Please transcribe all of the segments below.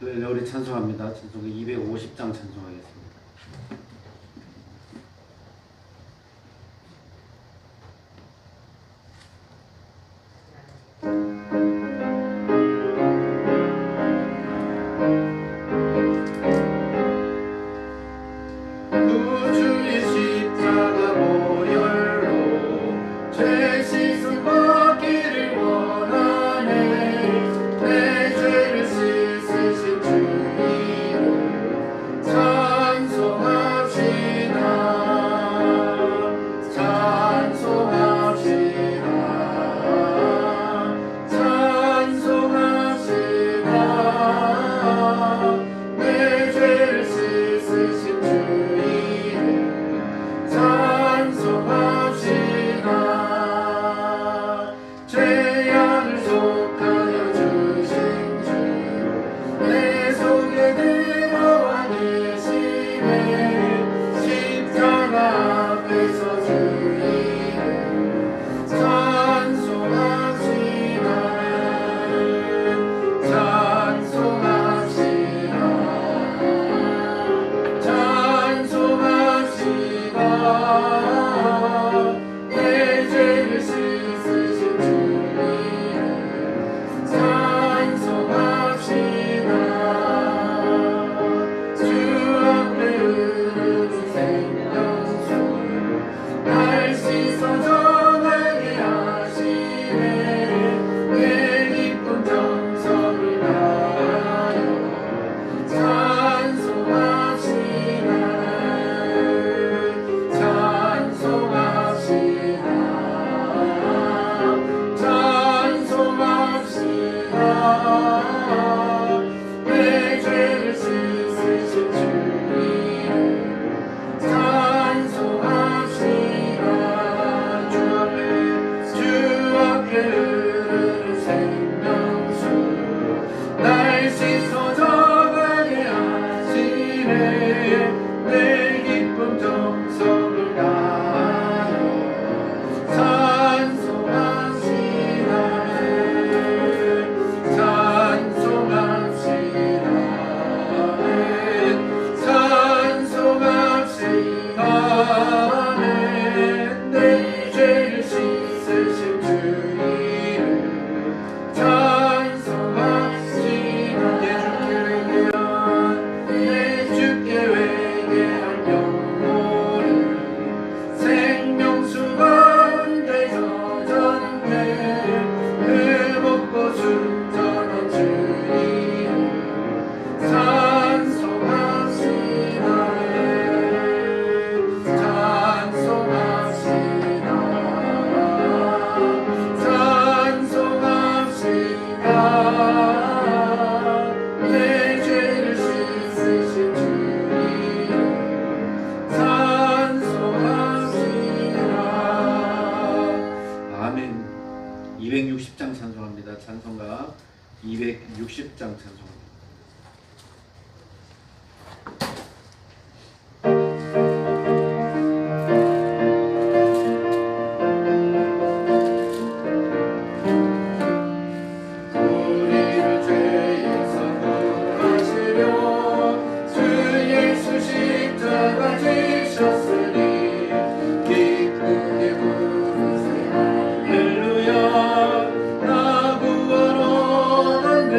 할렐루야. 우리 찬송합니다. 찬송가 250장 찬송하겠습니다. 아멘. 260장 찬송합니다. 찬송가 260장 찬송합니다. 할렐루야 나 구원 얻었네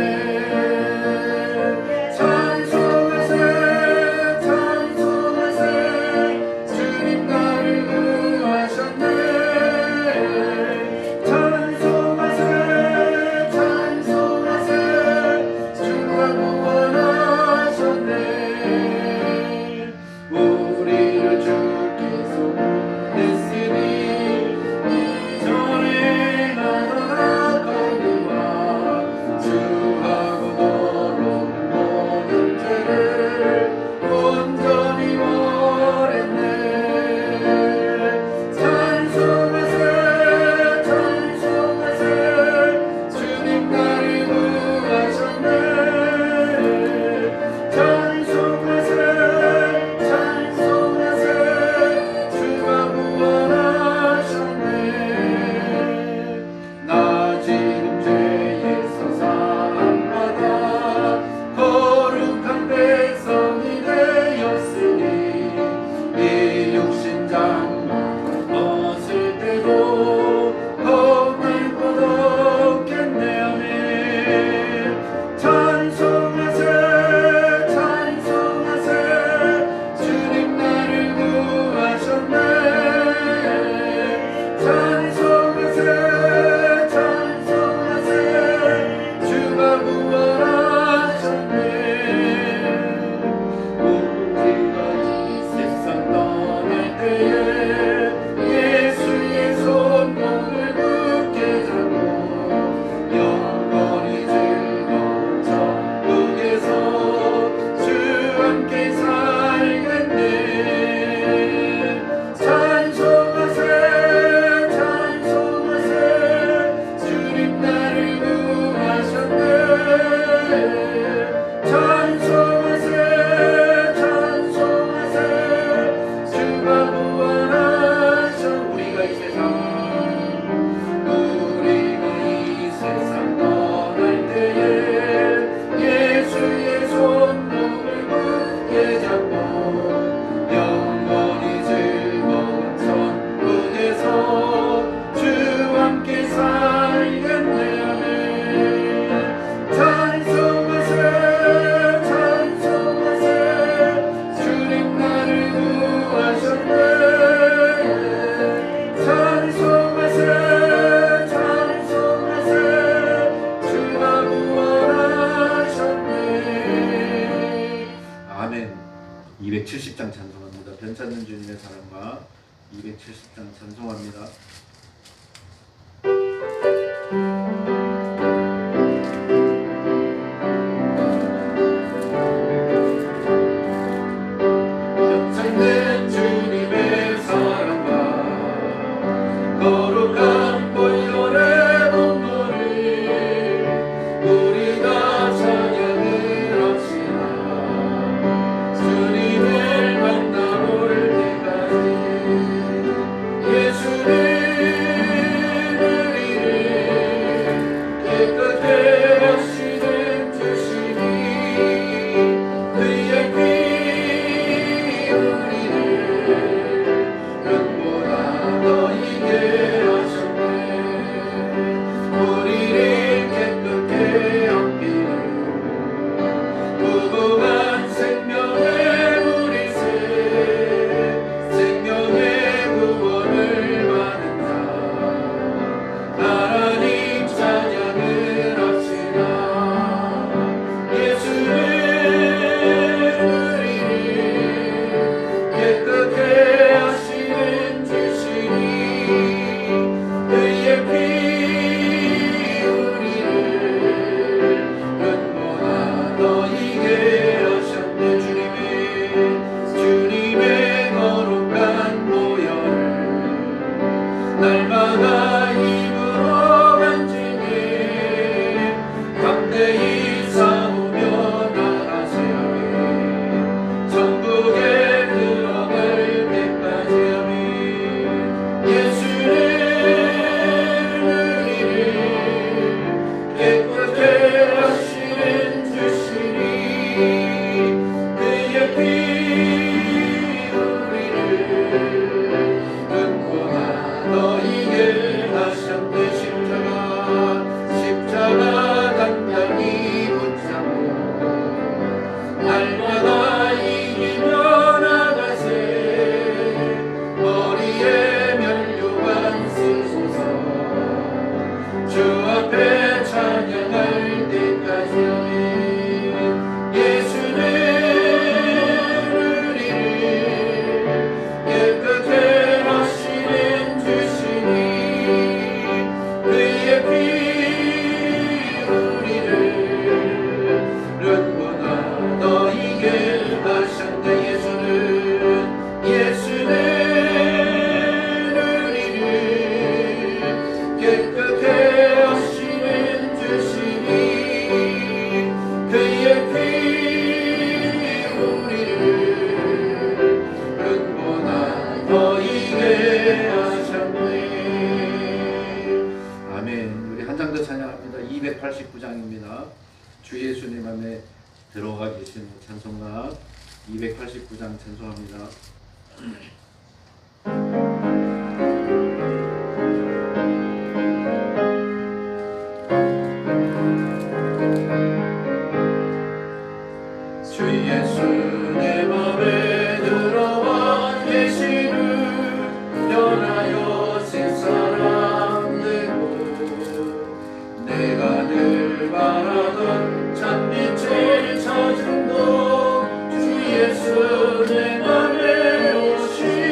270장 찬송합니다. 변찮는 주님의 사랑과 270장 찬송합니다. 변찮는 주님의 사랑과 거룩한 보혈의 눈물을 우리가 찬양을 합시다. 주님을 만나볼 때까지 예수는 우리를 깨끗게 하시는 주시니 그의 피 우리를 눈보다 더 이게 하셨네. 우리를 깨끗게 함기를 무궁한 생명의 물이새 생명의 구원을 받은 자 하나님 찬양을 합시다. 예수는 우리를 깨끗게 하시는 주시니 그의 피 우리를 눈보다 더 이게 하셨네. 주님의 거룩한 보혈을 날마다 입으로 만지니 담대히 싸우며 나가세요. 천국에 들어갈 때까지 아멘. 예수는 우리를 깨끗게 하시는 주시니 그의 피 우리를 눈보다 더 이게 하셨네. 십자가 단단히 붙잡고 날마다 이기며 나가세. 머리에 면류관 쓰소서 주 앞에 찬양할 때까지 아멘. 예수는 우리를 깨끗게 하시는 주시니 그의 피 우리를 눈보다 더 이게 하셨네. 예수는 우리를 깨끗게 하시는 주시니 그의 피 우리를 눈보다 더 이게 하셨네. 아멘. 우리 한 장 더 찬양합니다. 289장입니다. 주 예수님 안에 들어가 계시는 찬송가 289장 찬송합니다. 주 예수 내 맘에 들어와 계시는 변하여 새 사람 되고 내가 늘 바라던 참빛을 찾음도 주 예수 내 맘에 오시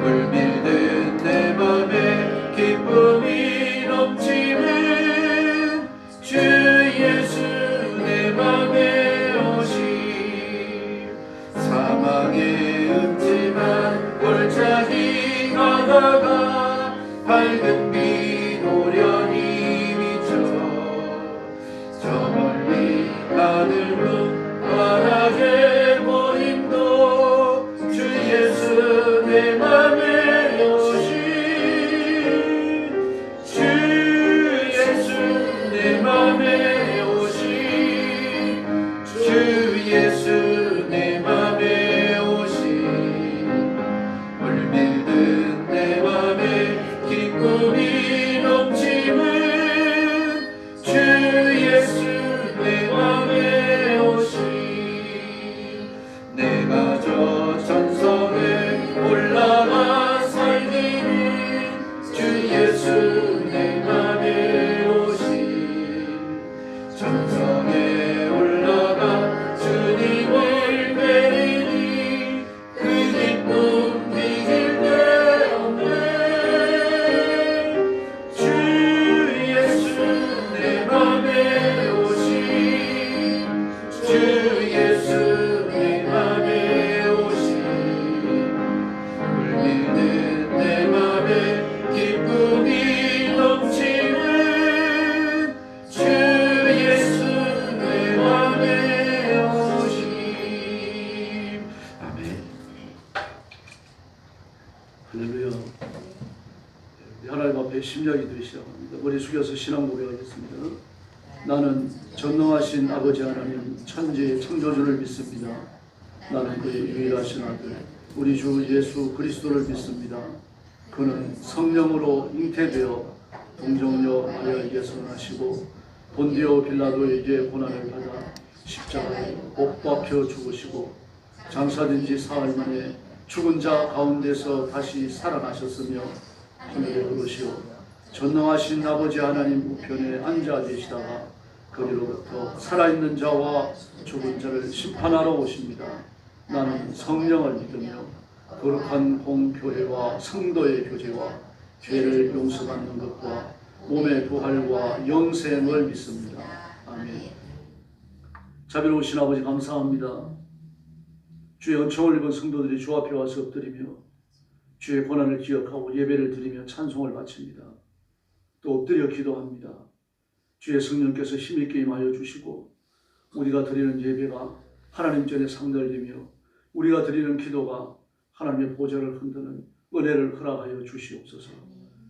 물밀든 내 맘에 기쁨이 넘치는 주 예수 내 맘에 오시 사망의 음침한 골짜기 가다가 밝은 빛 오련히 비춰 저 멀리 하늘로 환하게 보임도 주 예수 내 맘에 오시 주 예수 내 맘에 오시 주 예수 내 맘에 오시 물밀든 내 맘에 기쁨이 넘치는 주 예수 내 맘에 오시 내가 저 천성에 올라가 살기는 주 예수 내 맘에 오시 천성에 올라가 주님을 뵈리니 그 기쁨 비길 데 없네 주 예수 내 맘에 오시 주 예수 내 맘에 오시 물밀든 내 맘에 기쁨이 넘치는 주 예수 내 맘에 오시 아멘. 할렐루야. 하나님 앞에 심령이 되기 시작합니다. 머리 숙여서 신앙 고백하겠습니다. 나는 전능하신 아버지 하나님 천지의 창조주를 믿습니다. 나는 그의 유일하신 아들 우리 주 예수 그리스도를 믿습니다. 그는 성령으로 잉태되어 동정녀 마리아에게서 나시고 본디오 빌라도에게 고난을 받아 십자가에 못 박혀 죽으시고 장사된 지 사흘 만에 죽은 자 가운데서 다시 살아나셨으며 하늘에 오르시오 전능하신 아버지 하나님 우편에 앉아 계시다가 거기로부터 살아있는 자와 죽은 자를 심판하러 오십니다. 나는 성령을 믿으며 거룩한 공교회와 성도의 교제와 죄를 용서받는 것과 몸의 부활과 영생을 믿습니다. 아멘. 자비로우신 아버지 감사합니다. 주의 은총을 입은 성도들이 주 앞에 와서 엎드리며 주의 고난을 기억하고 예배를 드리며 찬송을 바칩니다. 또 엎드려 기도합니다. 주의 성령께서 힘있게 임하여 주시고 우리가 드리는 예배가 하나님 전에 상달되며 우리가 드리는 기도가 하나님의 보좌를 흔드는 은혜를 허락하여 주시옵소서.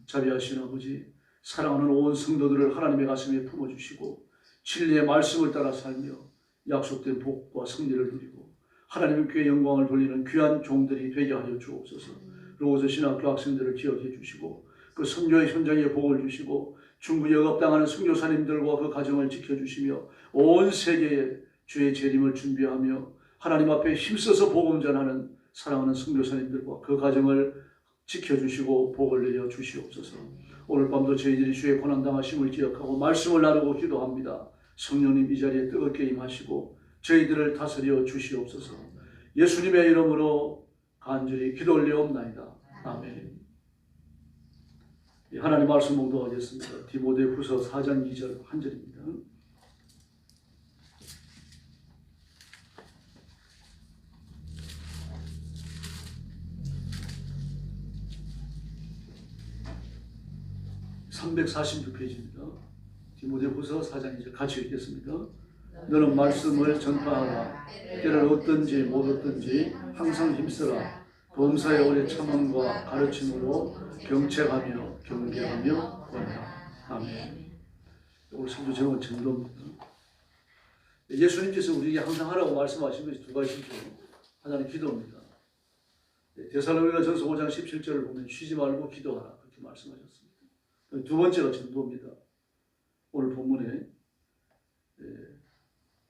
자비하신 아버지 사랑하는 온 성도들을 하나님의 가슴에 품어주시고 진리의 말씀을 따라 살며 약속된 복과 승리를 누리고 하나님의 교회 영광을 돌리는 귀한 종들이 되게 하여 주옵소서. 로고스 신학교 학생들을 기억해 주시고 그 선교의 현장에 복을 주시고 중부 영업당하는 선교사님들과 그 가정을 지켜주시며 온 세계에 주의 재림을 준비하며 하나님 앞에 힘써서 복음 전하는 사랑하는 선교사님들과 그 가정을 지켜주시고 복을 내려 주시옵소서. 오늘 밤도 저희들이 주의 고난당하심을 기억하고 말씀을 나누고 기도합니다. 성령님 이 자리에 뜨겁게 임하시고 저희들을 다스려 주시옵소서. 예수님의 이름으로 간절히 기도 올려옵나이다. 아멘. 하나님 말씀 봉독하겠습니다. 디모데후서 4장 2절 한 절입니다. (346페이지입니다) 디모데후서 4장 2절 같이 읽겠습니다. 너는 말씀을 전파하라. 때를 얻든지 못 얻든지 항상 힘쓰라. 범사의 오래 참음과 가르침으로 경책하며 경계하며 권하라. 아멘. 오늘 성도 제목은 전도입니다. 예수님께서 우리에게 항상 하라고 말씀하신 것이 두 가지죠. 하나는 기도입니다. 데살로니가 전서 5장 17절을 보면 쉬지 말고 기도하라 그렇게 말씀하셨습니다. 두 번째가 전도입니다. 오늘 본문에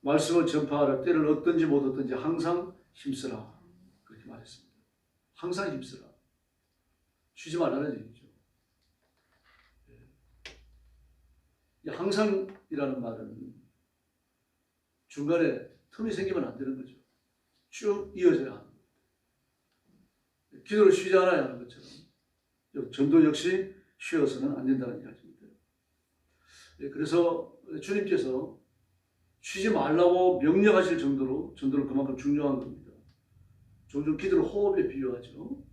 말씀을 전파하라. 때를 얻든지 못 얻든지 항상 힘쓰라 그렇게 말했습니다. 항상 힘쓰라. 쉬지 말라는 얘기죠. 항상이라는 말은 중간에 틈이 생기면 안 되는 거죠. 쭉 이어져야 합니다. 기도를 쉬지 않아야 하는 것처럼 전도 역시 쉬어서는 안 된다는 이야기입니다. 그래서 주님께서 쉬지 말라고 명령하실 정도로 전도는 그만큼 중요한 겁니다. 종종 기도를 호흡에 비유하죠.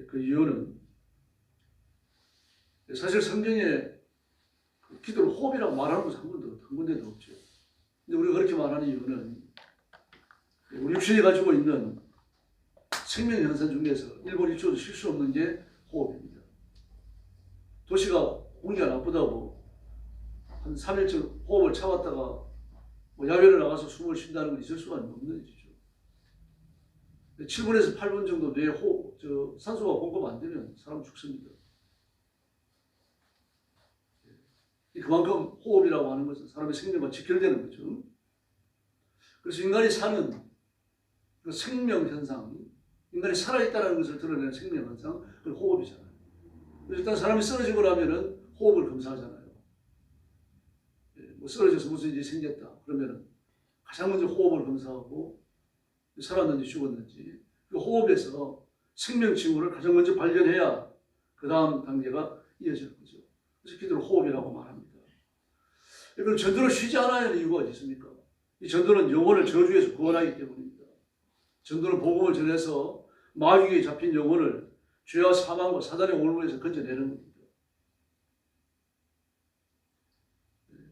그 이유는 사실 성경에 기도를 호흡이라고 말하는 것은 한 군데도 없죠. 근데 우리가 그렇게 말하는 이유는 우리 육신이 가지고 있는 생명 현상 중에서 1분 1초도 쉴 수 없는 게 호흡입니다. 도시가 공기가 나쁘다고 한 3일쯤 호흡을 참았다가 야외로 나가서 숨을 쉰다는 건 있을 수가 없는 일이죠. 7분에서 8분 정도 뇌에 산소가 공급 안 되면 사람 죽습니다. 그만큼 호흡이라고 하는 것은 사람의 생명과 직결되는 거죠. 그래서 인간이 사는 그 생명 현상, 인간이 살아있다는 것을 드러내는 생명 현상, 그 호흡이잖아요. 그래서 일단 사람이 쓰러지고 나면은 호흡을 검사하잖아요. 쓰러져서 무슨 일이 생겼다 그러면은 가장 먼저 호흡을 검사하고 살았는지 죽었는지 그 호흡에서 생명 징후를 가장 먼저 발견해야 그 다음 단계가 이어지는 거죠. 그래서 기도를 호흡이라고 말합니다. 그럼 전도를 쉬지 않아야 하는 이유가 어디 있습니까? 이 전도는 영혼을 저주에서 구원하기 때문입니다. 전도는 복음을 전해서 마귀에 잡힌 영혼을 죄와 사망과 사단의 올무에서 건져내는 겁니다.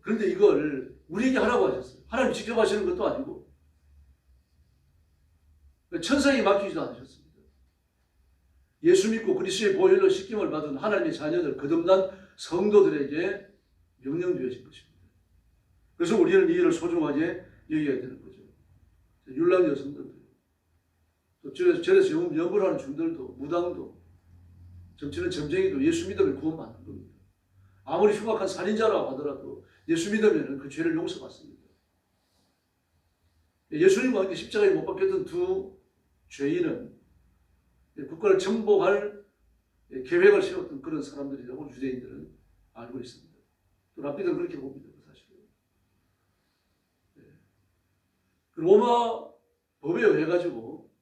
그런데 이걸 우리에게 하라고 하셨어요. 하나님 직접 하시는 것도 아니고 천사에게 맡기지도 않으셨습니다. 예수 믿고 그리스도의 보혈로 씻김을 받은 하나님의 자녀들, 거듭난 성도들에게 명령되어진 것입니다. 그래서 우리는 이 일을 소중하게 여겨야 되는 거죠. 율랑 여성들도, 또 절에서 연불하는 중들도, 무당도, 점치는 점쟁이도 예수 믿으면 구원받는 겁니다. 아무리 흉악한 살인자라고 하더라도 예수 믿으면 그 죄를 용서받습니다. 예수님과 함께 십자가에 못 박혔던 두 죄인은 국가를 정복할 계획을 세웠던 그런 사람들이라고 유대인들은 알고 있습니다. 또 랍비들은 그렇게 봅니다. 사실은. 로마 법에 의해 가지고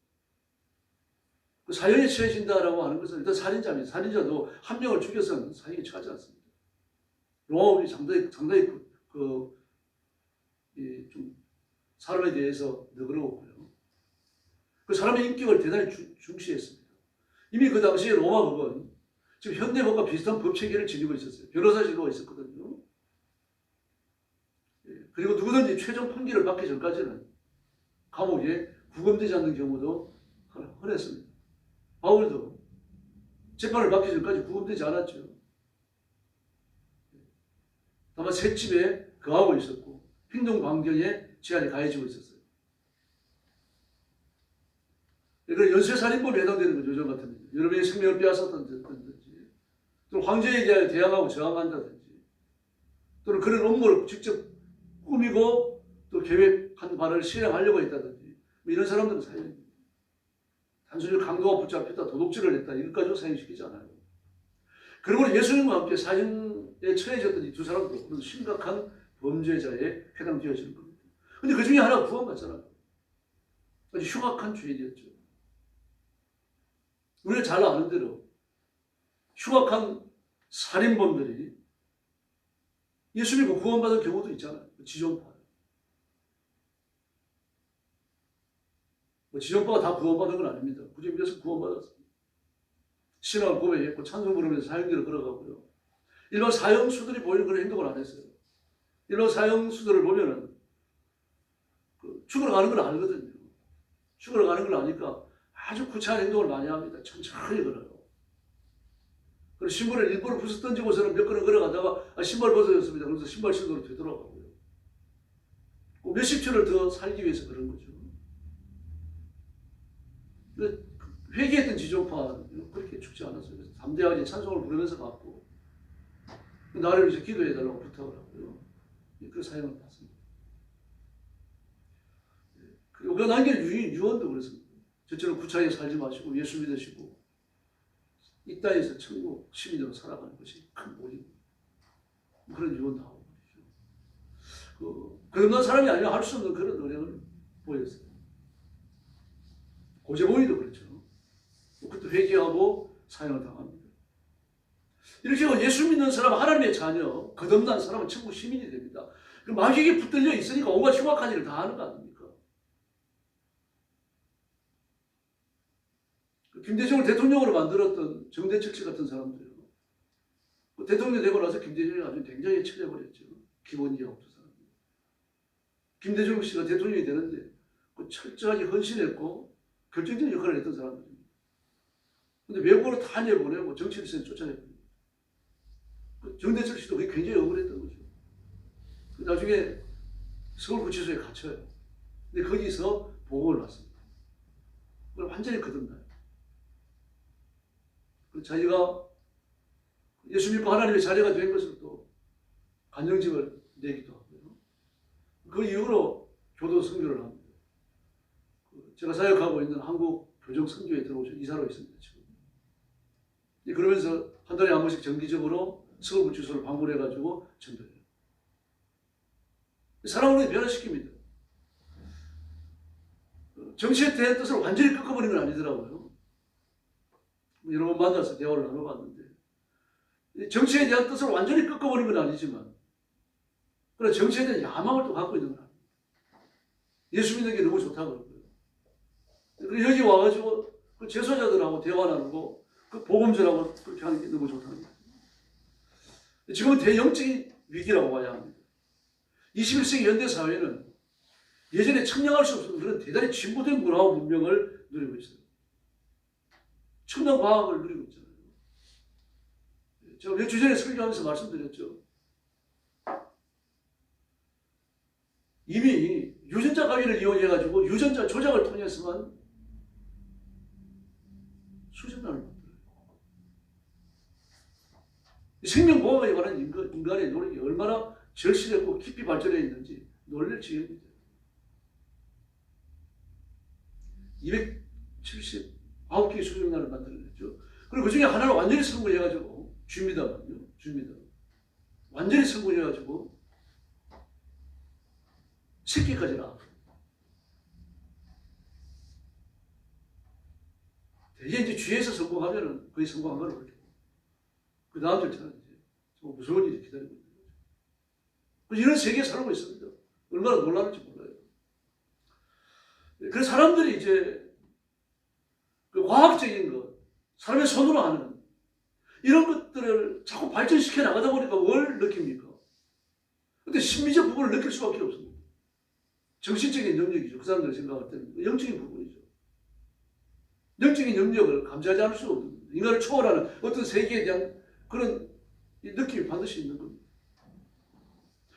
그 사형에 처해진다라고 하는 것은 일단 살인자입니다. 살인자도 한 명을 죽여서는 사형에 처하지 않습니다. 로마법이 상당히 좀 사람에 대해서 너그러웠고요. 그 사람의 인격을 대단히 중시했습니다. 이미 그 당시에 로마법은 지금 현대법과 비슷한 법 체계를 지니고 있었어요. 변호사 제도가 있었거든요. 그리고 누구든지 최종 판결을 받기 전까지는 감옥에 구금되지 않는 경우도 흔했습니다. 바울도 재판을 받기 전까지 구금되지 않았죠. 다만 셋집에 거하고 있었고 핑동 광경에 제한이 가해지고 있었어요. 그러니까 연쇄살인범에 해당되는 거죠. 요즘 같으면 여러분의 생명을 빼앗았다든지 또는 황제에 대하여 대항하고 저항한다든지 또는 그런 업무를 직접 꾸미고 또 계획한 바를 실행하려고 했다든지 이런 사람들은 사형입니다. 단순히 강도가 붙잡혔다 도둑질을 했다 이것까지도 사형시키지 않아요. 그러므로 예수님과 함께 사형에 처해졌던 이 두 사람도 심각한 범죄자에 해당되어지는 겁니다. 근데 그 중에 하나가 구원받잖아요. 아주 흉악한 죄인이었죠. 우리가 잘 아는 대로 흉악한 살인범들이 예수 믿고 구원받은 경우도 있잖아요. 지존파. 지존파가 다 구원받은 건 아닙니다. 굳이 믿어서 구원받았습니다. 신앙을 고백했고 찬송 부르면서 사형대로 걸어가고요. 일반 사형수들이 보이는 그런 행동을 안 했어요. 일반 사형수들을 보면은 죽으러 가는 걸 알거든요. 죽으러 가는 걸 아니까 아주 구차한 행동을 많이 합니다. 천천히 걸어요. 그리고 신발을 일부러 부서 던지고서는 몇 걸음 걸어가다가 신발 벗어졌습니다. 그래서 신발 신도로 되돌아가고요. 몇십 초를 더 살기 위해서 그런 거죠. 회개했던 지존파는 그렇게 죽지 않았어요. 그래서 담대하게 찬송을 부르면서 갔고 나를 위해서 기도해달라고 부탁을 하고요. 그 사형을 받습니다. 그리고 그 남길 유언도 그렇습니다. 저처럼 구차하게 살지 마시고 예수 믿으시고 이 땅에서 천국 시민으로 살아가는 것이 큰 복입니다. 그런 유언도 하고 말이죠. 그런 사람이 아니라 할 수 없는 그런 노력을 보였어요. 고재봉이도 그렇죠. 그것도 회개하고 사형을 당합니다. 이렇게 예수 믿는 사람, 하나님의 자녀, 거듭난 사람은 천국 시민이 됩니다. 마귀에게 붙들려 있으니까 온갖 흉악한 일을 다 하는 거 아닙니까? 김대중을 대통령으로 만들었던 정대철 씨 같은 사람들이요. 대통령 되고 나서 김대중이 아주 굉장히 처해버렸죠. 기본 이해 없던 사람. 김대중 씨가 대통령이 되는데 철저하게 헌신했고 결정적인 역할을 했던 사람들입니다. 근데 외국으로 다 내보내고 정치를 쫓아내버립니다. 정대철 씨도 그게 굉장히 억울했던 거죠. 나중에 서울구치소에 갇혀요. 근데 거기서 보고를 받습니다. 그걸 완전히 거듭나요. 자기가 예수 믿고 하나님의 자녀가 된 것을 또 간증집을 내기도 하고요. 그 이후로 교도 선교를 합니다. 제가 사역하고 있는 한국 교정 선교에 들어오셔 이사로 있습니다. 지금. 그러면서 한 달에 한 번씩 정기적으로 서울구치소를 방문해가지고 전도해요. 사람을 변화시킵니다. 정치에 대한 뜻을 완전히 꺾어버리는 건 아니더라고요. 여러 번 만나서 대화를 나눠봤는데 정치에 대한 뜻을 완전히 꺾어버리는 건 아니지만 그러나 정치에 대한 야망을 또 갖고 있는 건 아닙니다. 예수 믿는 게 너무 좋다고 그러고요. 그리고 여기 와가지고 그 제소자들하고 대화 나누고 그 복음전하고 그렇게 하는 게 너무 좋다는 거예요. 지금은 대영적인 위기라고 봐야 합니다. 21세기 현대사회는 예전에 측량할 수 없었던 그런 대단히 진보된 문화와 문명을 누리고 있어요. 첨단 과학을 누리고 있잖아요. 제가 몇 주 전에 설교하면서 말씀드렸죠. 이미 유전자 가위를 이용해가지고 유전자 조작을 통해서만 수정란을 만들어요. 생명보호에 관한 인간의 노력이 얼마나 절실했고 깊이 발전해 있는지 놀랄 지경입니다. 279개의 수정란을 만들어냈죠. 그리고 그 중에 하나를 완전히 성공해가지고 줍니다만요. 완전히 성공해가지고 새끼까지 나왔어요. 대개 이제 쥐에서 성공하면은 거의 성공한 걸 그렇게. 그 다음 절차는 이제 정말 무서운 일이 기다리고 있는 거죠. 이런 세계에 살고 있습니다. 얼마나 놀라는지 몰라요. 그래서 사람들이 이제 그 과학적인 것, 사람의 손으로 하는 이런 것들을 자꾸 발전시켜 나가다 보니까 뭘 느낍니까? 근데 심리적 부분을 느낄 수밖에 없습니다. 정신적인 영역이죠. 그 사람들이 생각할 때는 영적인 부분이죠. 영적인 영역을 감지하지 않을 수가 없습니다. 인간을 초월하는 어떤 세계에 대한 그런 느낌이 반드시 있는 겁니다.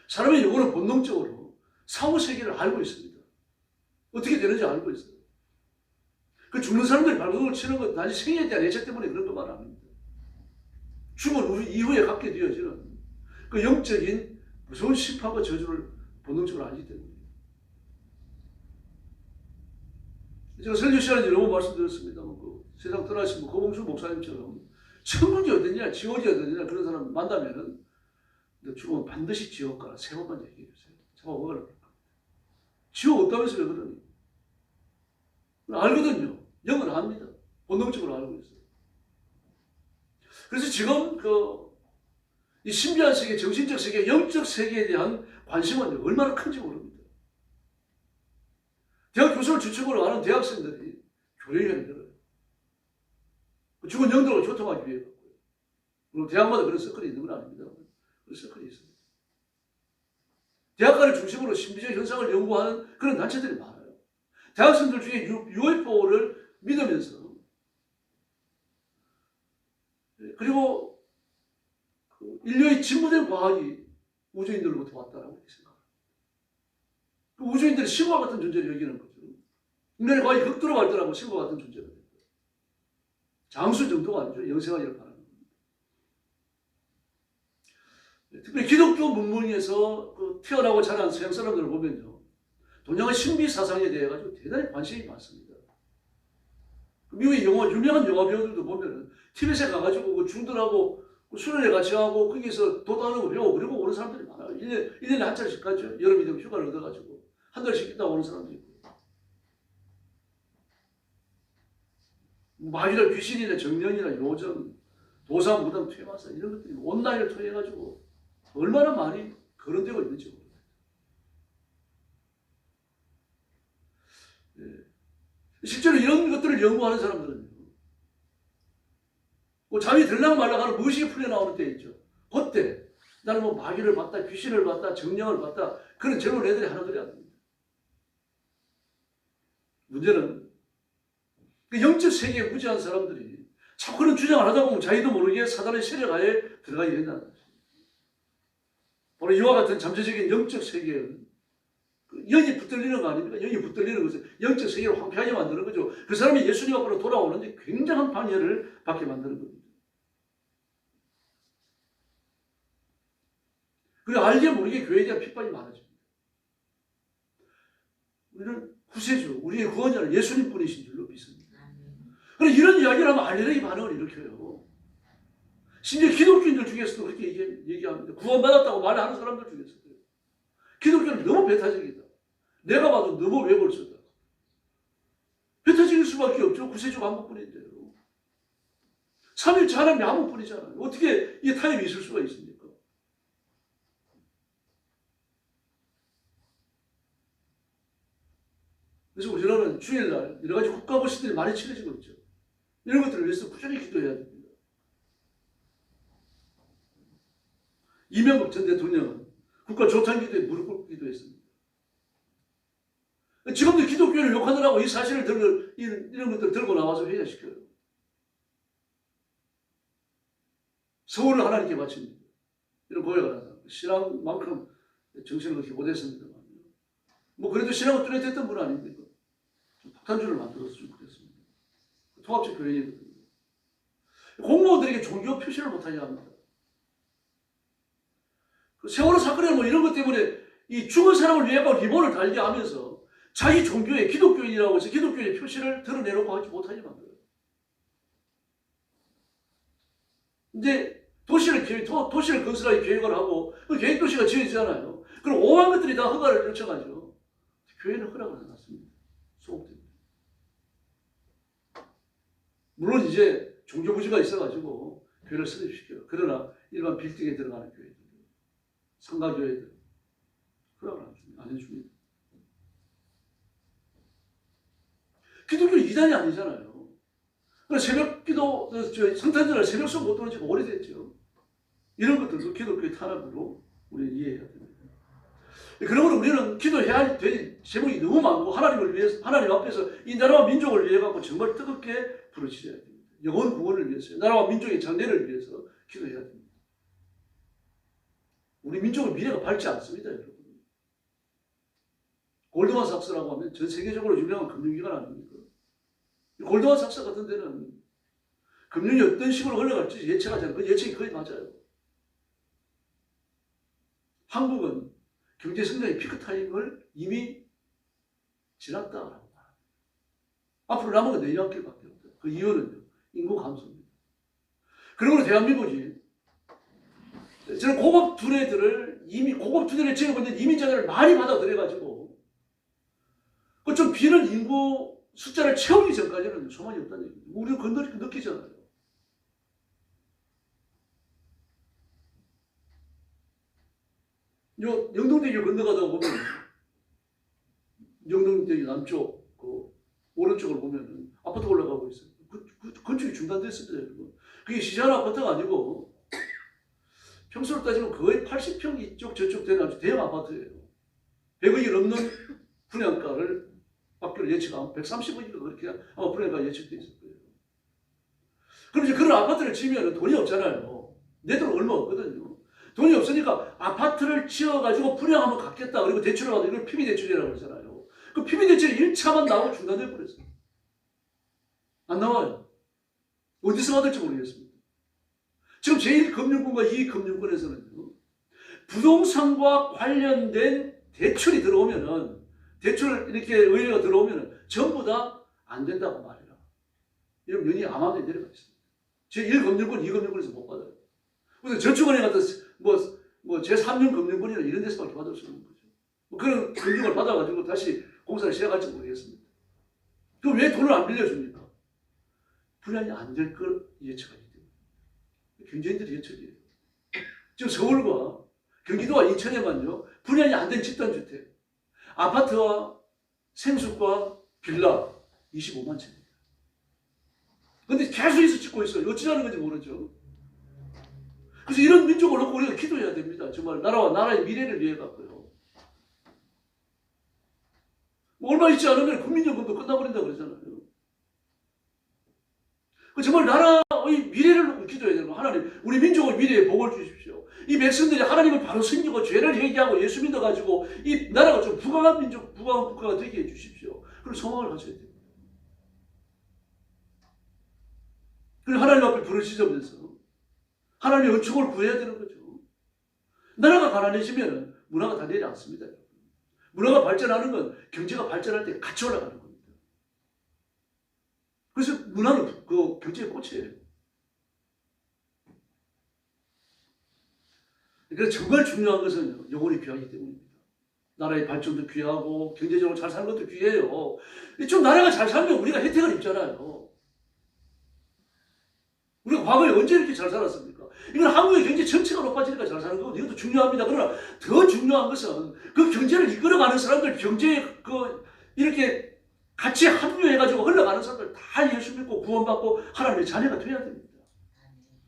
사람의 영혼은 본능적으로 사후 세계를 알고 있습니다. 어떻게 되는지 알고 있어요. 그 죽는 사람들이 발버둥을 치는 건 단지 생에 대한 애착 때문에 그런 것만 아닙니다. 죽은 이후에 갖게 되어지는 그 영적인 무서운 심판과 저주를 본능적으로 알기 때문에. 제가 설교 시간에 여러 번 말씀드렸습니다만 그 세상 떠나신 고봉수 목사님처럼 천국이 어디냐 지옥이 어디냐 그런 사람 만나면은 너 죽으면 반드시 지옥 가라 세 번만 얘기해 주세요. 제가 뭐가 그럴까? 지옥 없다면서 왜 그러니? 알거든요. 영은 압니다. 본능적으로 알고 있어요. 그래서 지금 이 신비한 세계, 정신적 세계, 영적 세계에 대한 관심은 얼마나 큰지 모릅니다. 대학 교수를 주축으로 하는 대학생들이 교류회를 열어요. 죽은 영들하고 교통하기 위해. 물론 대학마다 그런 서클이 있는 건 아닙니다. 그런 서클이 있습니다. 대학가를 중심으로 신비적 현상을 연구하는 그런 단체들이 많아요. 대학생들 중에 UFO를 믿으면서 그리고 인류의 진보된 과학이 우주인들로부터 왔다라고 생각합니다. 그 우주인들이 신과 같은 존재를 여기는 거죠. 인간의 과학이 극도로 발달하고 신과 같은 존재가 됩니다. 장수 정도가 아니죠. 영생하기를 바라는 겁니다. 특별히 기독교 문명에서 태어나고 자란 서양 사람들을 보면요. 동양의 신비 사상에 대해 가지고 대단히 관심이 많습니다. 미국의 유명한 영화 배우들도 보면은 티벳에 가가지고 그 중들하고 수련회 같이 하고 거기서 도단하는 거 배우고 그리고 오는 사람들이 많아요. 1년에 한 차례씩 가죠. 여름이 되면 휴가를 얻어가지고 한 달씩 있다 오는 사람도 있고. 마귀나 귀신이나 정령이나 요정, 도사, 무당, 퇴마사 이런 것들이 온라인을 통해 가지고 얼마나 많이 거론되고 있는지 모르겠어요. 실제로 이런 것들을 연구하는 사람들은 뭐 잠이 들랑 말랑 하는 무의식이 풀려나오는 때 있죠. 그때 나는 뭐 마귀를 봤다, 귀신을 봤다, 정령을 봤다 그런 젊은 애들이 하나둘이 아닙니다. 문제는 그 영적 세계에 무지한 사람들이 자꾸 그런 주장을 하다 보면 자기도 모르게 사단의 세력하에 들어가게 된다는 것입니다. 바로 이와 같은 잠재적인 영적 세계는 영이 붙들리는 거 아닙니까? 영이 붙들리는 것은 영적 세계를 황폐하게 만드는 거죠. 그 사람이 예수님 앞으로 돌아오는데 굉장한 방해를 받게 만드는 겁니다. 그리고 알게 모르게 교회에 대한 핍박이 많아집니다. 우리는 구세주, 우리의 구원자는 예수님 뿐이신 줄로 믿습니다. 그럼 이런 이야기를 하면 알레르기 반응을 일으켜요. 심지어 기독교인들 중에서도 그렇게 얘기합니다. 구원받았다고 말하는 사람들 중에서도. 기독교는 너무 배타적이다. 내가 봐도 너무 외골수다. 배타적일 수밖에 없죠. 구세주가 한 분뿐인데요. 삼일째 하나님이 한 분뿐이잖아요. 어떻게 이 타협이 있을 수가 있습니까? 그래서 우리나라는 주일날 여러 가지 국가고시들이 많이 치러지고 있죠. 이런 것들을 위해서 꾸준히 기도해야 됩니다. 이명박 전 대통령은 국가 조탄기도에 무릎 꿇고 기도했습니다. 지금도 기독교를 욕하느라고 이 사실을 들고 이런 것들을 들고 나와서 회자시켜요. 서울을 하나님께 바칩니다. 이런 고백을 하다. 신앙만큼 정신을 그렇게 못했습니다만. 뭐 그래도 신앙을 뚜렷했던 분 아닙니까? 폭탄주를 만들었으면 좋겠습니다. 통합적 교회이거든요. 공무원들에게 종교 표시를 못하게 합니다. 그 세월호 사건이나 뭐 이런 것 때문에 이 죽은 사람을 위해 리본을 달게 하면서 자기 종교의 기독교인이라고 해서 기독교의 표시를 드러내놓고 하지 못하게 만들어요. 이제 도시를 건설하기 계획을 하고 그 계획도시가 지어지잖아요. 그럼 오만 것들이 다 허가를 요청하죠. 교회는 허락을 안 했습니다. 소극됩니다. 물론 이제 종교부지가 있어가지고 교회를 설립시켜요. 그러나 일반 빌딩에 들어가는 교회들, 상가교회들 허락을 안 해줍니다. 기독교 이단이 아니잖아요. 새벽 기도, 성탄절날 새벽송 못 들은 지가 오래됐죠. 이런 것들도 기독교의 탄압으로 우리는 이해해야 됩니다. 그러므로 우리는 기도해야 될 제목이 너무 많고 하나님을 위해서, 하나님 앞에서 이 나라와 민족을 위해 갖고 정말 뜨겁게 부르짖어야 됩니다. 영혼 구원을 위해서, 나라와 민족의 장래를 위해서 기도해야 됩니다. 우리 민족의 미래가 밝지 않습니다, 여러분. 골드만삭스라고 하면 전 세계적으로 유명한 금융기관 아닙니까? 골드만삭스 같은 데는 금융이 어떤 식으로 흘러갈지 예측하잖아요. 그 예측이 거의 맞아요. 한국은 경제 성장의 피크 타임을 이미 지났다라고 말합니다. 앞으로 남은 건 내년 학기밖에 없어요. 그 이유는 인구 감소입니다. 그리고 대한민국이 저는 고급 두뇌들을 지어고 있는 이민자들을 많이 받아들여가지고 그 좀 비는 인구 숫자를 채우기 전까지는 소망이 없다는 얘기입니다. 우리는 그걸 느끼잖아요. 영동대교 건너가다 보면 영동대교 남쪽 그 오른쪽을 보면 아파트 올라가고 있어요. 건축이 중단됐습니다, 여러분. 그게 시장 아파트가 아니고 평수로 따지면 거의 80평 이쪽 저쪽 되는 아주 대형 아파트예요. 100억이 넘는 분양가를 학교를 예측하면 130억인가 그렇게 아마 분양가 예측돼 있을 거예요. 그럼 이제 그런 아파트를 지으면 돈이 없잖아요. 내 돈 얼마 없거든요. 돈이 없으니까 아파트를 지어가지고 분양하면 갚겠다. 그리고 대출을 받아 이걸 PB대출이라고 그러잖아요. 그 PB대출이 1차만 나오고 중단돼 버렸어요. 안 나와요. 어디서 받을지 모르겠습니다. 지금 제1금융권과 2금융권에서는요. 부동산과 관련된 대출이 들어오면은 대출 이렇게 의뢰가 들어오면은 전부 다 안 된다고 말해라. 이런 면이 암암에 내려가 있습니다. 제1금융권, 2금융권에서 못 받아요. 그래서 저축은행 같은 뭐 제3형 금융권이나 이런 데서밖에 받을 수 없는 거죠. 뭐 그런 금융을 받아가지고 다시 공사를 시작할지 모르겠습니다. 그럼 왜 돈을 안 빌려줍니까? 분양이 안 될 걸 예측하기 때문에. 경제인들의 예측이에요. 지금 서울과 경기도와 인천에만요, 분양이 안 된 집단주택, 아파트와 생수과 빌라 25만 채입니다. 그런데 계속해서 짓고 있어요. 어찌하는 건지 모르죠. 그래서 이런 민족을 놓고 우리가 기도해야 됩니다. 정말 나라와 나라의 미래를 위해 갖고요. 뭐 얼마 있지 않으면 국민연금도 끝나버린다고 그러잖아요. 정말 나라의 미래를 놓고 기도해야 되는 거예요. 하나님, 우리 민족의 미래에 복을 주십시오. 이 백성들이 하나님을 바로 섬기고 죄를 회개하고 예수 믿어가지고 이 나라가 좀 부강한 민족, 부강한 국가가 되게 해주십시오. 그런 소망을 가져야 돼요. 그리고 하나님 앞에 불을 지점에서 하나님의 은총을 구해야 되는 거죠. 나라가 가난해지면 문화가 다 내려앉습니다. 문화가 발전하는 건 경제가 발전할 때 같이 올라가는 겁니다. 그래서 문화는 그 경제의 꽃이에요. 그래서 정말 중요한 것은 영혼이 귀하기 때문입니다. 나라의 발전도 귀하고 경제적으로 잘 사는 것도 귀해요. 좀 나라가 잘 살면 우리가 혜택을 입잖아요. 우리가 과거에 언제 이렇게 잘 살았습니까? 이건 한국의 경제 전체가 높아지니까 잘 사는 거고 이것도 중요합니다. 그러나 더 중요한 것은 그 경제를 이끌어가는 사람들, 경제에 이렇게 같이 합류해가지고 흘러가는 사람들 다 예수 믿고 구원받고 하나님의 자녀가 되어야 됩니다.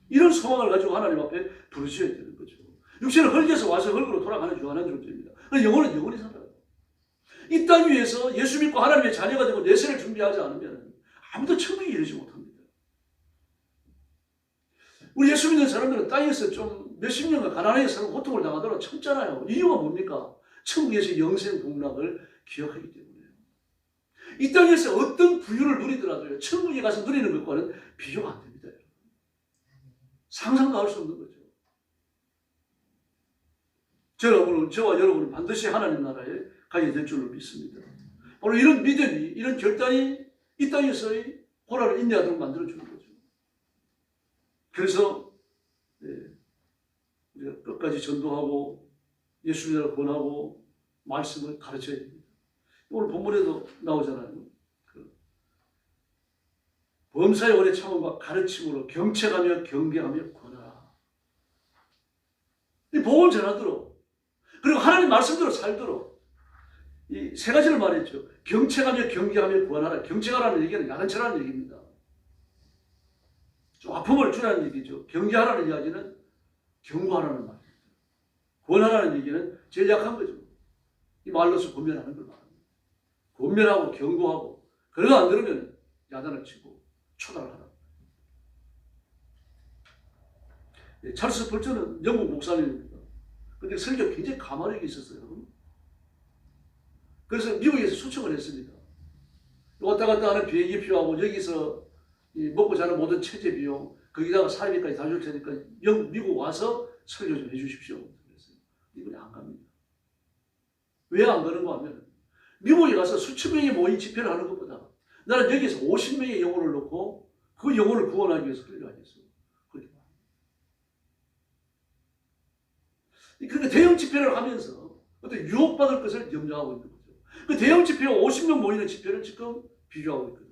이런 소망을 가지고 하나님 앞에 부르셔야 되는 거죠. 육체는 흙에서 와서 흙으로 돌아가는 유한한 존재입니다. 영혼은 영원히 살아요. 이 땅 위에서 예수 믿고 하나님의 자녀가 되고 내세를 준비하지 않으면 아무도 천국에 이르지 못합니다. 우리 예수 믿는 사람들은 땅에서 좀 몇십 년간 가난하게 살고 고통을 당하더라도 참잖아요. 이유가 뭡니까? 천국에서 영생 복락을 기억하기 때문에요. 이 땅에서 어떤 부유를 누리더라도요, 천국에 가서 누리는 것과는 비교가 안 됩니다. 상상도 할 수 없는 거죠. 저와 여러분은 반드시 하나님 나라에 가게 될 줄로 믿습니다. 바로 이런 믿음이, 이런 결단이 이 땅에서의 고난을 인내하도록 만들어주는 거죠. 그래서 우리가 끝까지 전도하고 예수 믿으라 권하고 말씀을 가르쳐야 됩니다. 오늘 본문에도 나오잖아요. 범사의 오래 참음과 가르침으로 경책하며 경계하며 권하라. 이 복음을 전하도록, 그리고 하나님 말씀대로 살도록 이 세 가지를 말했죠. 경책하며 경계하며 권하라. 경책하라는 얘기는 야단치라는 얘기입니다. 좀 아픔을 주라는 얘기죠. 경계하라는 이야기는 경고하라는 말입니다. 권하라는 얘기는 제일 약한 거죠. 이 말로서 권면하는 걸 말합니다. 권면하고 경고하고, 그러고 안 들으면 야단을 치고 초단을 하라. 찰스 펄저는 영국 목사님입니다. 근데 설교 굉장히 가마력이 있었어요. 그래서 미국에서 초청을 했습니다. 왔다 갔다 하는 비행기 표하고 여기서 먹고 자는 모든 체제 비용, 거기다가 사례비까지 다 줄 테니까 미국 와서 설교 좀 해주십시오. 그랬어요. 이분이 안 갑니다. 왜 안 가는가 하면 미국에 가서 수천 명이 모인 집회를 하는 것보다 나는 여기서 50명의 영혼을 놓고 그 영혼을 구원하기 위해서 설교하겠어요. 그렇게 말합니다. 그러니까 대형 집회를 하면서 어떤 유혹받을 것을 염려하고 있는 거죠. 그 대형 집회와 50명 모이는 집회를 지금 비교하고 있거든요.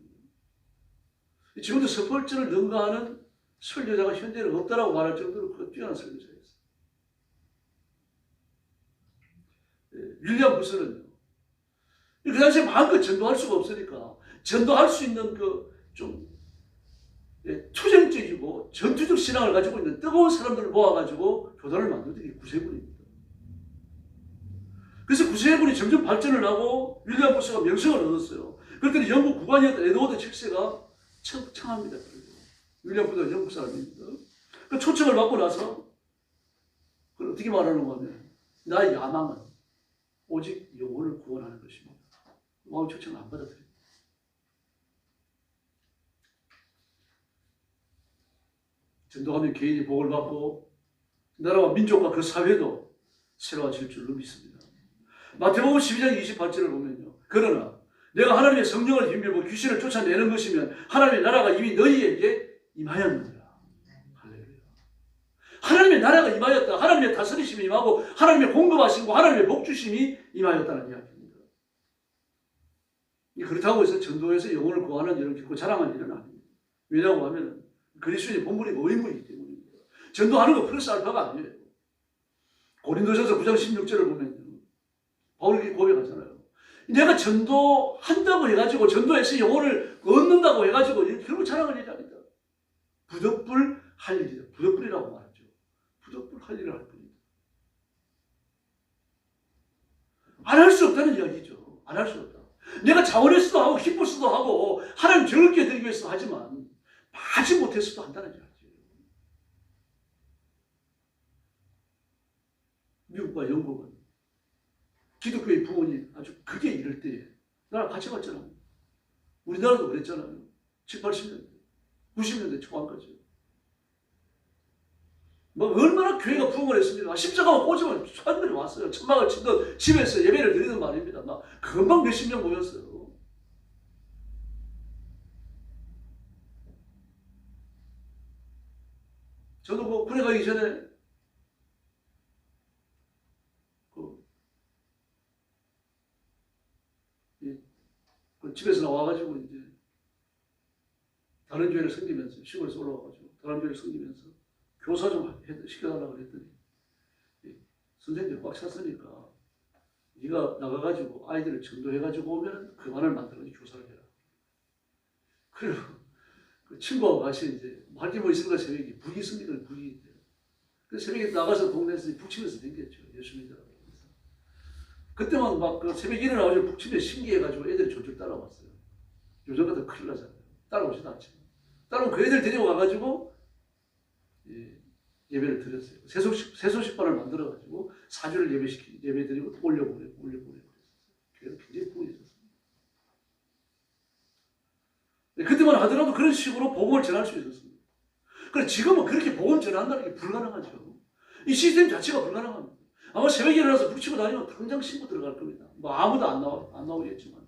지금도 스펄전을 능가하는 설교자가 현재는 없다라고 말할 정도로 그 뛰어난 설교자였어요. 윌리엄 부스는요, 그 당시에 마음껏 전도할 수가 없으니까 전도할 수 있는 좀 투쟁적이고 전투적 신앙을 가지고 있는 뜨거운 사람들을 모아가지고 교단을 만든 게 구세군입니다. 그래서 구세군이 점점 발전을 하고 윌리엄 부스가 명성을 얻었어요. 그랬더니 영국 국왕이었던 에드워드 7세가 청합니다. 윌리엄 부스가 영국 사람입니다. 그 초청을 받고 나서 그걸 어떻게 말하는가 하면 나의 야망은 오직 영혼을 구원하는 것입니다. 왕 초청을 안 받아들입니다. 전도하면 개인이 복을 받고 나라와 민족과 그 사회도 새로워질 줄로 믿습니다. 마태복음 12장 28절을 보면요. 그러나 내가 하나님의 성령을 힘입어 귀신을 쫓아내는 것이면 하나님의 나라가 이미 너희에게 임하였느니라. 할렐루야. 하나님의 나라가 임하였다. 하나님의 다스리심이 임하고 하나님의 공급하심과 하나님의 복주심이 임하였다는 이야기입니다. 그렇다고 해서 전도에서 영혼을 구하는 일은 결코 자랑할 일은 아닙니다. 왜냐고 하면 그리스도인의 본분이 의무이기 때문입니다. 전도하는 거 플러스 알파가 아니에요. 고린도전서 9장 16절을 보면 바울이 이렇게 고백하잖아요. 내가 전도한다고 해가지고 전도해서 영혼을 얻는다고 해가지고 결국 자랑할 일이 아니다. 부득불 할 일이다. 부득불이라고 말하죠. 부득불 할 일을 할 뿐이다. 안 할 수 없다는 이야기죠. 안 할 수 없다. 내가 자원했어도 하고 기뻤어도 하고 하나님 즐겁게 드리기 위해서 하지만 하지 못했어도 한다는 이야기죠. 미국과 영국은 기독교의 부흥이 아주 크게 이럴 때에 나랑 같이 갔잖아요. 우리나라도 그랬잖아요. 7, 80년대, 90년대 초반까지. 뭐 얼마나 교회가 부흥을 했습니까? 십자가만 꽂으면 사람들이 왔어요. 천막을 치던 집에서 예배를 드리는 말입니다. 막 금방 몇십 명 모였어요. 저도 뭐 군에 가기 전에 그 집에서 나와가지고 이제 다른 교회를 섬기면서 시골에서 올라와가지고 다른 교회를 섬기면서 교사 좀 시켜달라고 그랬더니 선생님들 꽉 찼으니까 네가 나가가지고 아이들을 전도해가지고 오면 그만을 만들어서 교사를 해라. 그리고 그 친구하고 같이 이제 할 게 뭐 있습니까? 새벽에 북이 있습니까? 북이. 그 새벽에 나가서 동네에서 북치면서 댕겼죠. 예수님이라고 하면서. 그때만 막 그 새벽에 일어나가지고 북치면 신기해가지고 애들이 졸졸 따라왔어요. 요즘 같은 큰일 나잖아요. 따라오지도 않지만. 따라오면 그 애들 데리고 가가지고 예배를 드렸어요. 세소식반을 만들어가지고 4주를 예배드리고 올려보내고 그랬었어요. 교회가 굉장히 부흥해졌습니다. 그때만 하더라도 그런 식으로 복음을 전할 수 있었습니다. 그런데 지금은 그렇게 복음 전한다는 게 불가능하죠. 이 시스템 자체가 불가능합니다. 아마 새벽에 일어나서 붙이고 다니면 당장 신고 들어갈 겁니다. 뭐 아무도 안 나오겠지만.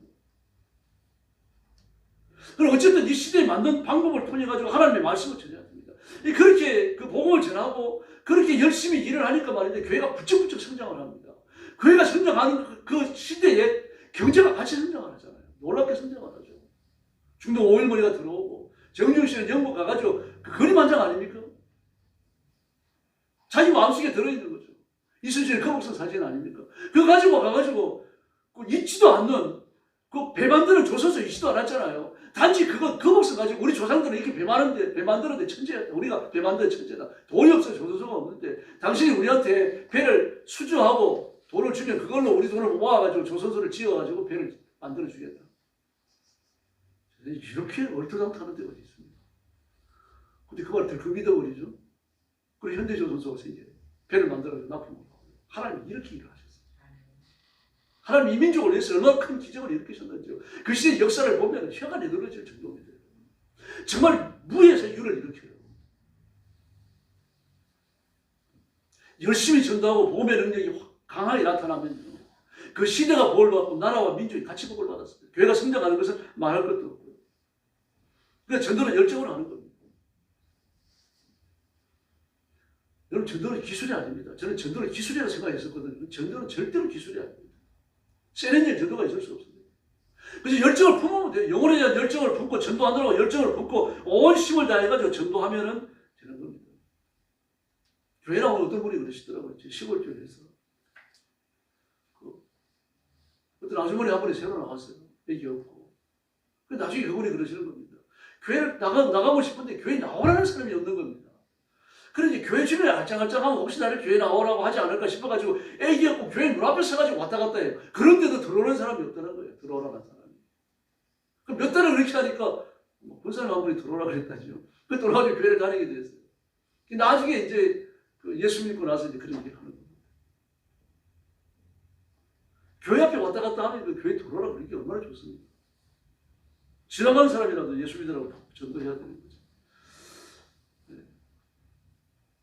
그럼 어쨌든 이 시대에 맞는 방법을 통해 가지고 하나님의 말씀을 전해야 됩니다. 그렇게 그 복음을 전하고 그렇게 열심히 일을 하니까 말인데 교회가 부쩍부쩍 성장을 합니다. 교회가 성장하는 그 시대에 경제가 같이 성장을 하잖아요. 놀랍게 성장을 하죠. 중동 오일머니가 들어오고 정윤 씨는 영국 가가지고 그 그림한장 아닙니까? 자기 마음속에 들어있는 거죠. 이순신의 거북선 사진 아닙니까? 그거 가지고 가가지고 잊지도 않는 그 배 만드는 조선소 잊지도 않았잖아요. 단지 그거 거북선 가지고 우리 조상들은 이렇게 배 만드는데 천재였다. 우리가 배 만드는 천재다. 돈이 없어 조선소가 없는데 당신이 우리한테 배를 수주하고 돈을 주면 그걸로 우리 돈을 모아가지고 조선소를 지어가지고 배를 만들어주겠다. 이렇게 얼토당토하는 데가 어디 있습니까? 근데 그 말을 덜컥 믿어버리죠. 그리고 현대조선소가 생겨요. 배를 만들어가지고 납품을 하고. 하나님이 이렇게 일을 하셨어요. 하나님 이 민족을 위해서 얼마나 큰 기적을 일으키셨는지요. 그 시대의 역사를 보면 혀가 내둘러질 정도입니다. 정말 무에서 유를 일으켜요. 열심히 전도하고 복음의 능력이 강하게 나타나면 그 시대가 복을 받고 나라와 민족이 같이 복을 받았습니다. 교회가 성장하는 것은 말할 것도 없고요. 그러니까 전도는 열정으로 하는 겁니다. 여러분 전도는 기술이 아닙니다. 저는 전도는 기술이라고 생각했었거든요. 전도는 절대로 기술이 아닙니다. 세련된 전도가 있을 수 없습니다. 그래서 열정을 품으면 돼요. 영혼에 대한 열정을 품고 전도하느라고 열정을 품고 온 힘을 다해가지고 전도하면은 되는 겁니다. 교회라고 어떤 분이 그러시더라고요. 시골교회에서. 어떤 아주머니 한 분이 새로 나왔어요. 애기 없고. 나중에 그분이 그러시는 겁니다. 교회를 나가고 싶은데 교회 나오라는 사람이 없는 겁니다. 그런데 교회 주변에 알짱알짱하면 혹시 나를 교회 나오라고 하지 않을까 싶어가지고 애기 없고 교회 문 앞에 서가지고 왔다 갔다 해요. 그런데도 들어오는 사람이 없다는 거예요. 들어오라는 사람이. 그럼 몇 달을 그렇게 하니까 권사님 한 분이 들어오라고 그랬다죠. 그 들어가지고 교회를 다니게 됐어요. 나중에 이제 예수 믿고 나서 이제 그런 일을 하는 겁니다. 교회 앞에 왔다 갔다 하면 그 교회 들어오라고 그러는 게 얼마나 좋습니까? 지나가는 사람이라도 예수 믿으라고 전도해야 되는 거죠.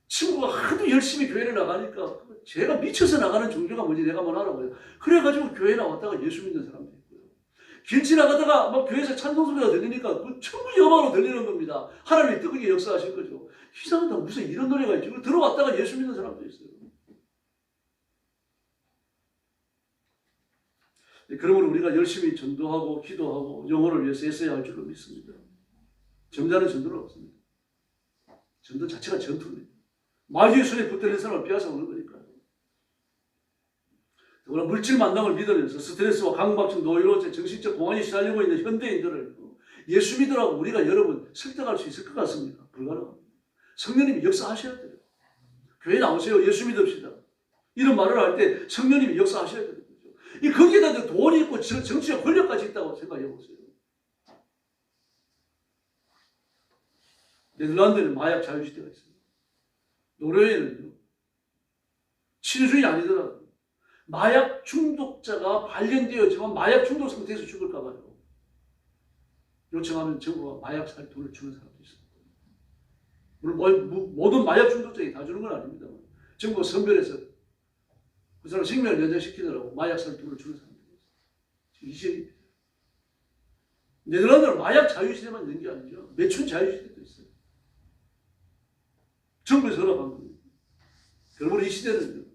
친구가 하도 열심히 교회를 나가니까 제가 미쳐서 나가는 종교가 뭔지 내가 뭐 알아봐요. 그래가지고 교회 나왔다가 예수 믿는 사람도 있고요. 길 지나가다가 막 교회에서 찬송 소리가 들리니까 그 천국의 음악으로 들리는 겁니다. 하나님이 뜨겁게 역사하실 거죠. 이상하다. 무슨 이런 노래가 있지. 들어왔다가 예수 믿는 사람도 있어요. 그러므로 우리가 열심히 전도하고 기도하고 영혼을 위해서 애써야 할 줄로 믿습니다. 점잖은 전도는 없습니다. 전도 자체가 전투입니다. 마귀의 손에 붙들린 사람을 빼앗아 오는 거니까요. 더구나 물질 만남을 믿으면서 스트레스와 강박증, 노이로제, 정신적 공황에 시달리고 있는 현대인들을 예수 믿으라고 우리가 여러분 설득할 수 있을 것 같습니까? 불가능합니다. 성령님이 역사하셔야 돼요. 교회 나오세요. 예수 믿읍시다. 이런 말을 할 때 성령님이 역사하셔야 되는 거죠. 거기에다 돈이 있고 정치적 권력까지 있다고 생각해 보세요. 네덜란드는 마약 자유시대가 있어요. 노르웨이는요. 치료중이 아니더라도 마약 중독자가 발견되었지만 마약 중독 상태에서 죽을까 봐요. 요청하면 정부가 마약 살 돈을 주는 사람도 있습니다. 물론 모든 마약 중독자에게 다 주는 건 아닙니다. 정부가 선별해서 그 사람 생명을 연장시키느라고 마약 살 돈을 주는 사람도 있어요. 이 시절이 네덜란드는 마약 자유시대만 있는 게 아니죠. 매춘 자유시대도 있어요. 정부에서 허락한 겁니다. 그러므로 이 시대는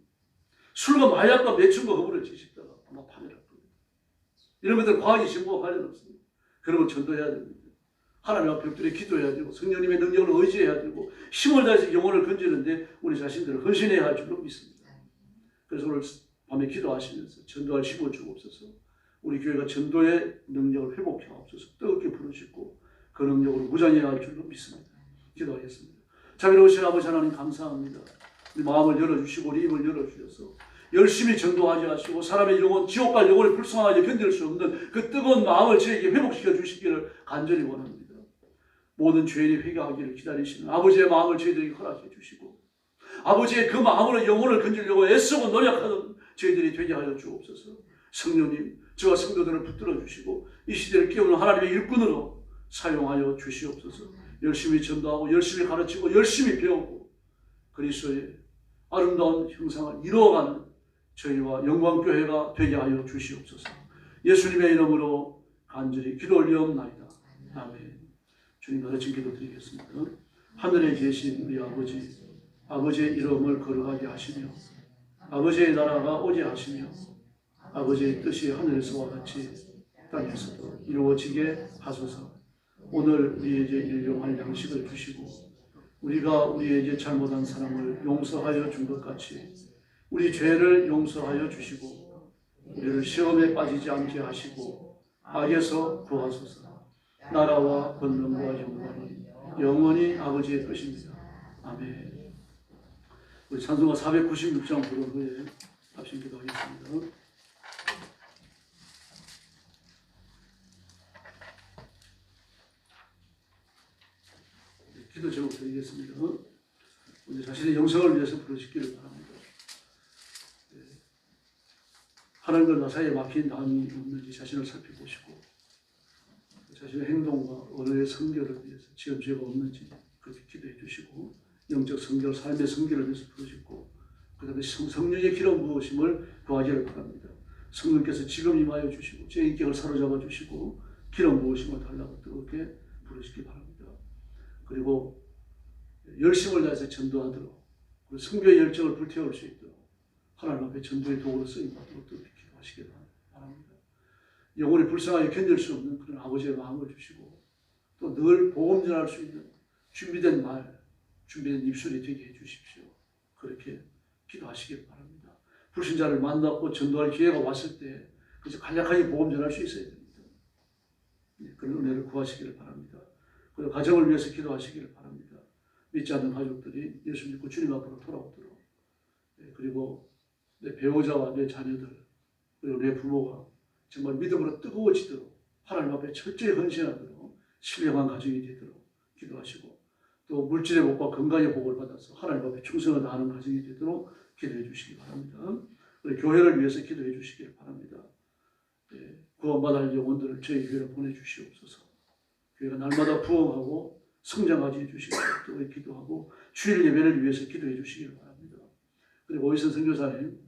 술과 마약과 매춘과 허물을 지식다가 아마 파멸할 겁니다. 이런 것들 과학이 정보와 관련 없습니다. 그러면 전도해야 됩니다. 하나님 앞에 엎드려 기도해야 되고 성령님의 능력을 의지해야 되고 힘을 다해서 영혼을 건지는데 우리 자신들을 헌신해야 할 줄로 믿습니다. 그래서 오늘 밤에 기도하시면서 전도할 힘을 주옵소서. 우리 교회가 전도의 능력을 회복해 없어서 뜨겁게 부르시고 그 능력으로 무장해야 할 줄로 믿습니다. 기도하겠습니다. 자비로우신 아버지 하나님 감사합니다. 우리 마음을 열어주시고 우리 입을 열어주셔서 열심히 전도하게 하시고 사람의 영혼, 지옥 갈 영혼을 불쌍하게 견딜 수 없는 그 뜨거운 마음을 저에게 회복시켜 주시기를 간절히 원합니다. 모든 죄인이 회개하기를 기다리시는 아버지의 마음을 저희들에게 허락해 주시고 아버지의 그 마음으로 영혼을 건지려고 애쓰고 노력하는 저희들이 되게 하여 주옵소서. 성령님, 저와 성도들을 붙들어 주시고 이 시대를 깨우는 하나님의 일꾼으로 사용하여 주시옵소서. 열심히 전도하고 열심히 가르치고 열심히 배우고 그리스도의 아름다운 형상을 이루어가는 저희와 영광교회가 되게 하여 주시옵소서. 예수님의 이름으로 간절히 기도 올리옵나이다. 아멘. 주님 가르친 기도 드리겠습니다. 하늘에 계신 우리 아버지, 아버지의 이름을 거룩하게 하시며 아버지의 나라가 오게 하시며 아버지의 뜻이 하늘에서와 같이 땅에서도 이루어지게 하소서. 오늘 우리에게 일용할 양식을 주시고 우리가 우리에게 잘못한 사람을 용서하여 준 것 같이 우리 죄를 용서하여 주시고 우리를 시험에 빠지지 않게 하시고 악에서 구하소서. 나라와 권능과 영광은 영원히 아버지의 것입니다. 아멘. 우리 찬송가 496장 부른 후에 합심 기도하겠습니다. 기도 제목 드리겠습니다. 우리 자신의 영성을 위해서 부르시기를 바랍니다. 하나님과 나 사이에 막힌 담이 없는지 자신을 살펴보시고 자신의 행동과 언어의 성결을 위해서 지은 죄가 없는지 그렇게 기도해 주시고 영적 성결, 삶의 성결을 위해서 부르시고 그 다음에 성령의 기름 부으심을 구하기를 바랍니다. 성령께서 지금 임하여 주시고 제 인격을 사로잡아 주시고 기름 부으심을 달라고 뜨겁게 부르시기 바랍니다. 그리고 열심을 다해서 전도하도록 그리고 성교의 열정을 불태울 수 있도록 하나님 앞에 전도의 도구로 쓰임받도록 기도하시기 바랍니다. 영혼이 불쌍하게 견딜 수 없는 그런 아버지의 마음을 주시고 또 늘 복음 전할 수 있는 준비된 말, 준비된 입술이 되게 해주십시오. 그렇게 기도하시기 바랍니다. 불신자를 만나고 전도할 기회가 왔을 때 그래서 간략하게 복음 전할 수 있어야 됩니다. 그런 은혜를 구하시기를 바랍니다. 그리고 가정을 위해서 기도하시기를 바랍니다. 믿지 않는 가족들이 예수 믿고 주님 앞으로 돌아오도록 그리고 내 배우자와 내 자녀들 그리고 내 부모가 정말 믿음으로 뜨거워지도록 하나님 앞에 철저히 헌신하도록 신령한 가정이 되도록 기도하시고 또 물질의 복과 건강의 복을 받아서 하나님 앞에 충성을 다하는 가정이 되도록 기도해 주시기 바랍니다. 그리고 교회를 위해서 기도해 주시기 바랍니다. 구원받을 영혼들을 저희 교회로 보내주시옵소서. 교회가 날마다 부흥하고 성장하게 해주시고 또 기도하고 주일 예배를 위해서 기도해 주시기 바랍니다. 그리고 오이선 선교사님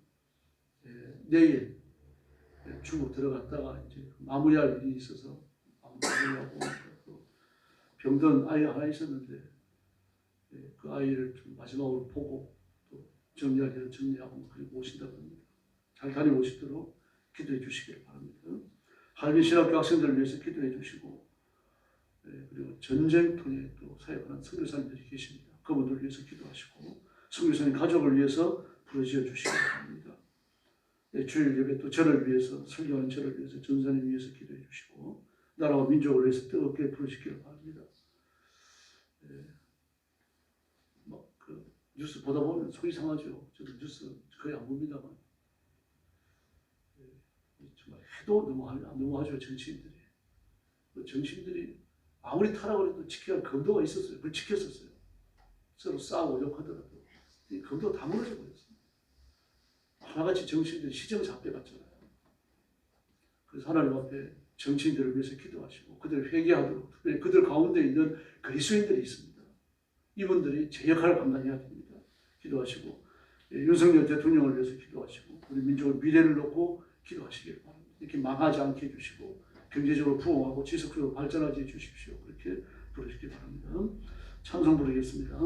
내일 중국 들어갔다가 이제 마무리할 일이 있어서 마무리하고 병든 아이 하나 있었는데 그 아이를 좀 마지막으로 보고 또 정리할 일을 정리하고 그리고 오신다고 합니다. 잘 다녀오시도록 기도해 주시길 바랍니다. 한민신학교 학생들을 위해서 기도해 주시고 그리고 전쟁통에 또 사역하는 선교사님들이 계십니다. 그분들을 위해서 기도하시고 선교사님 가족을 위해서 부르짖어 주시기 바랍니다. 주일 예배 또 저를 위해서 설교하는 저를 위해서 전사님 위해서 기도해 주시고 나라와 민족을 위해서 뜨겁게 부르짖기를 바랍니다. 그 뉴스 보다 보면 속이 상하죠. 저도 뉴스 거의 안 봅니다만 정말 해도 너무하죠. 정치인들이 아무리 타락을 해도 지켜야 할 검도가 있었어요. 그걸 지켰었어요. 서로 싸우고 욕하더라도 이 검도가 다 무너져 버렸습니다. 하나같이 정치인들이 시정잡혀갔잖아요. 그래서 하나님 앞에 정치인들을 위해서 기도하시고 그들을 회개하도록, 특별히 그들 가운데 있는 그리스도인들이 있습니다. 이분들이 제 역할을 감당해야 됩니다. 기도하시고 윤석열 대통령을 위해서 기도하시고 우리 민족의 미래를 놓고 기도하시길 바랍니다. 이렇게 망하지 않게 해주시고 경제적으로 부흥하고 지속적으로 발전하게 해주십시오. 그렇게 부르시기 바랍니다. 찬송 부르겠습니다.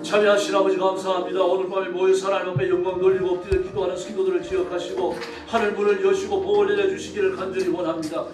자비하신 아버지 감사합니다. 오늘 밤에 모여서 하나님 앞에 영광 돌리고 엎드려 기도하는 성도들을 기억하시고 하늘 문을 여시고 복을 내려주시기를 간절히 원합니다.